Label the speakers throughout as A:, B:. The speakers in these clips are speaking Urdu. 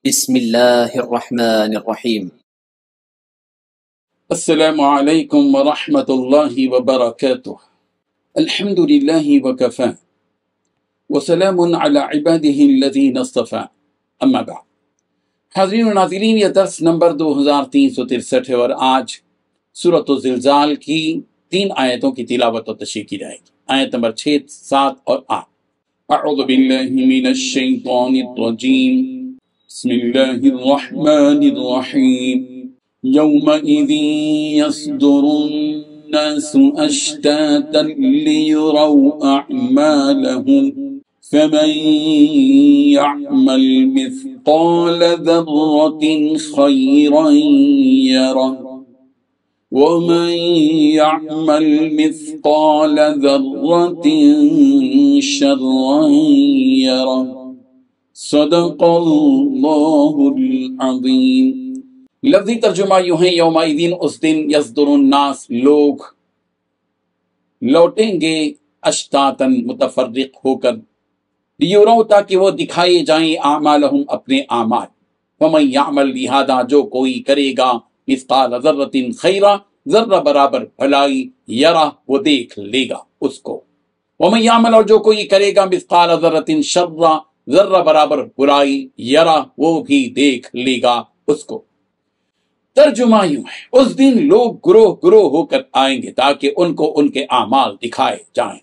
A: بسم اللہ الرحمن الرحیم۔
B: السلام علیکم ورحمۃ اللہ وبرکاتہ۔ الحمد للہ وکفى وسلام علی عبادہ الذین اصطفى، اما بعد۔ حاضرین و ناظرین، یہ درس نمبر 2363 ہے اور آج سورۃ الزلزال کی 3 آیتوں کی تلاوت و تشریح کی جائے گی۔ آیت نمبر 6، 7 اور 8۔ اعوذ باللہ من الشیطان الرجیم، بسم اللہ الرحمن الرحیم۔ یومئذ یصدر الناس اشتاتا لیروا اعمالهم فمن يعمل مثقال ذرة خيرا يره ومن يعمل مثقال ذرة شرا يره صدق اللہ العظیم۔ لفظی ترجمہ یوں ہے، یومئذ اس دن، یصدر الناس لوگ لوٹیں گے، اشتاتن متفرق ہو کر، لیروا تاکہ وہ دکھائے جائیں، اعمالہم اپنے اعمال، ومن یعمل لہذا جو کوئی کرے گا، مثقال ذرۃ خیرا ذرہ برابر بھلائی، یرہ وہ دیکھ لے گا اس کو، ومن یعمل اور جو کوئی کرے گا، مثقال ذرۃ شرا ذرہ برابر برائی، یرہ وہ بھی دیکھ لے گا اس کو۔ ترجمہ یوں ہے، اس دن لوگ گروہ گروہ ہو کر آئیں گے تاکہ ان کو ان کے اعمال دکھائے جائیں،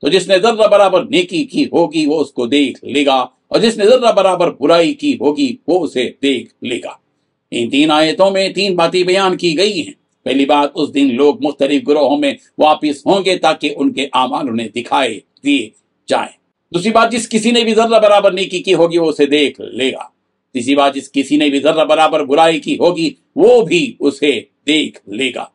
B: تو جس نے ذرہ برابر نیکی کی ہوگی وہ اس کو دیکھ لے گا، اور جس نے ذرہ برابر برائی کی ہوگی وہ اسے دیکھ لے گا۔ ان 3 آیتوں میں 3 باتیں بیان کی گئی ہیں۔ پہلی بات، اس دن لوگ مختلف گروہوں میں واپس ہوں گے تاکہ ان کے اعمال انہیں دکھائے دیے جائیں۔ دوسری بات، جس کسی نے بھی ذرہ برابر نیکی کی ہوگی وہ اسے دیکھ لے گا۔ تیسری بات، جس کسی نے بھی ذرہ برابر برائی کی ہوگی وہ بھی اسے دیکھ لے گا۔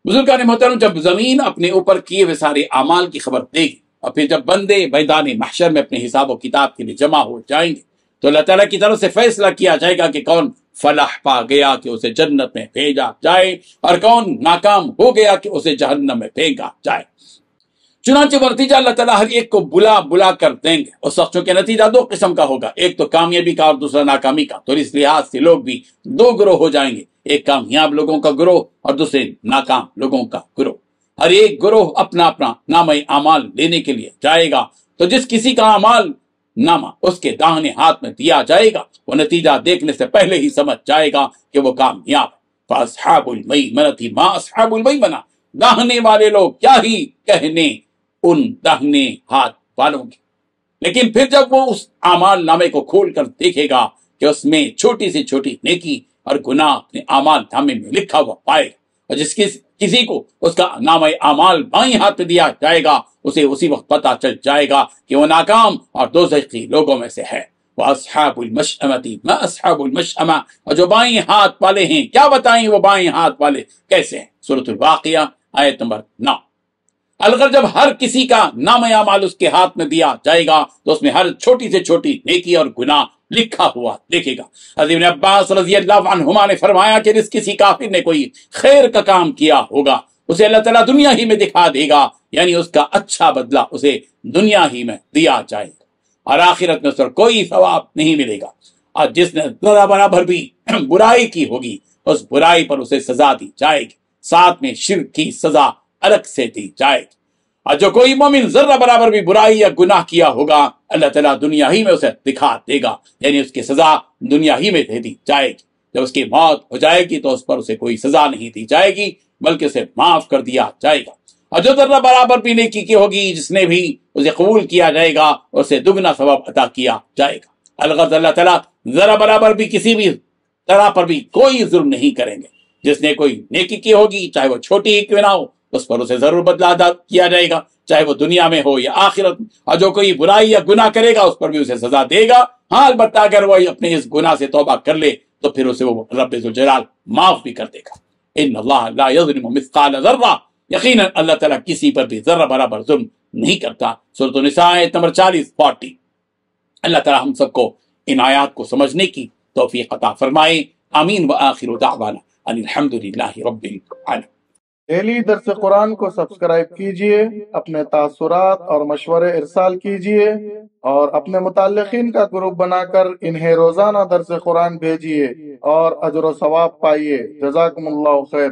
B: بزرگان محترم، جب زمین اپنے اوپر کیے ہوئے سارے اعمال کی خبر دے گی، اور پھر جب بندے میدان محشر میں اپنے حساب و کتاب کے لیے جمع ہو جائیں گے، تو اللہ تعالیٰ کی طرف سے فیصلہ کیا جائے گا کہ کون فلاح پا گیا کہ اسے جنت میں بھیجا جائے، اور کون ناکام ہو گیا کہ اسے جہنم میں پھینکا جائے۔ چنانچہ وہ نتیجہ اللہ تعالیٰ ہر ایک کو بلا بلا کر دیں گے۔ اس وقت چونکہ نتیجہ 2 قسم کا ہوگا، ایک تو کامیابی کا اور دوسرا ناکامی کا، تو اس لحاظ سے لوگ بھی 2 گروہ ہو جائیں گے، ایک کامیاب لوگوں کا گروہ اور دوسرے ناکام لوگوں کا گروہ۔ ہر ایک گروہ اپنا اپنا نامہ اعمال لینے کے لیے جائے گا، تو جس کسی کا اعمال نامہ اس کے داہنے ہاتھ میں دیا جائے گا، وہ نتیجہ دیکھنے سے پہلے ہی سمجھ جائے گا کہ وہ کامیاب ہے۔ فاصحاب المیمنۃ ما اصحاب المیمنہ، داہنے والے لوگ کیا ہی کہنے ان داہنے ہاتھ والوں کی۔ لیکن پھر جب وہ اس اعمال نامے کو کھول کر دیکھے گا کہ اس میں چھوٹی سے چھوٹی نیکی اور گناہ اپنے اعمال نامے میں لکھا ہوا پائے گا، اور جس کسی کو اس کا نامہ اعمال بائیں ہاتھ میں دیا جائے گا، اسے اسی وقت پتہ چل جائے گا کہ وہ ناکام اور دوزخی لوگوں میں سے ہے۔ وَأَصْحَابُ الْمَشْأَمَةِ مَا أَصْحَابُ الْمَشْأَمَةِ، اور جو بائیں ہاتھ والے ہیں کیا بتائیں وہ بائیں ہاتھ والے کیسے ہیں۔ سورۃ الواقعہ آیت نمبر 9۔ اگر جب ہر کسی کا نامہ اعمال اس کے ہاتھ میں دیا جائے گا تو اس میں ہر چھوٹی سے چھوٹی نیکی اور گناہ لکھا ہوا دیکھے گا۔ حضرت ابن عباس رضی اللہ عنہما نے فرمایا کہ جس کسی کافر نے کوئی خیر کا کام کیا ہوگا اسے اللہ تعالیٰ دنیا ہی میں دکھا دے گا، یعنی اس کا اچھا بدلہ اسے دنیا ہی میں دیا جائے گا، اور آخرت میں اس پر کوئی ثواب نہیں ملے گا۔ اور جس نے ذرہ برابر بھی برائی کی ہوگی اس برائی پر اسے سزا دی جائے گی، ساتھ میں شرک کی سزا الگ سے دی جائے گی۔ اور جو کوئی مومن ذرہ برابر بھی برائی یا گناہ کیا ہوگا اللہ تعالیٰ دنیا ہی میں اسے دکھا دے گا، یعنی اس کی سزا دنیا ہی میں دے دی جائے گی۔ جب اس کی موت ہو جائے گی تو اس پر اسے کوئی سزا نہیں دی جائے گی بلکہ اسے معاف کر دیا جائے گا۔ اور جو ذرہ برابر بھی نیکی کی ہوگی جس نے بھی اسے قبول کیا جائے گا اسے دگنا ثواب عطا کیا جائے گا۔ الغرض اللہ تعالیٰ ذرہ برابر بھی کسی بھی طرح پر بھی کوئی ظلم نہیں کریں گے۔ جس نے کوئی نیکی کی ہوگی چاہے وہ چھوٹی ہی کیوں نہ ہو اس پر اسے ضرور بدلہ ادا کیا جائے گا، چاہے وہ دنیا میں ہو یا آخرت میں۔ اور جو کوئی برائی یا گناہ کرے گا اس پر بھی اسے سزا دے گا، ہاں البتہ اگر وہ اپنے اس گناہ سے توبہ کر لے تو پھر اسے وہ رب ذوالجلال معاف بھی کر دے گا۔ ان اللہ لا یظلم مثقال ذرہ، یقیناً اللہ تعالیٰ کسی پر بھی ذرہ برابر ظلم نہیں کرتا۔ سورۃ النساء آیت نمبر 40 اللہ تعالیٰ ہم سب کو ان آیات کو سمجھنے کی توفیق عطا فرمائے۔ آمین۔ وآخر دعوانا ان الحمد للہ رب العالمین۔
C: ڈیلی درس قرآن کو سبسکرائب کیجئے، اپنے تاثرات اور مشورے ارسال کیجئے اور اپنے متعلقین کا گروپ بنا کر انہیں روزانہ درس قرآن بھیجئے اور اجر و ثواب پائیے۔ جزاکم اللہ خیر۔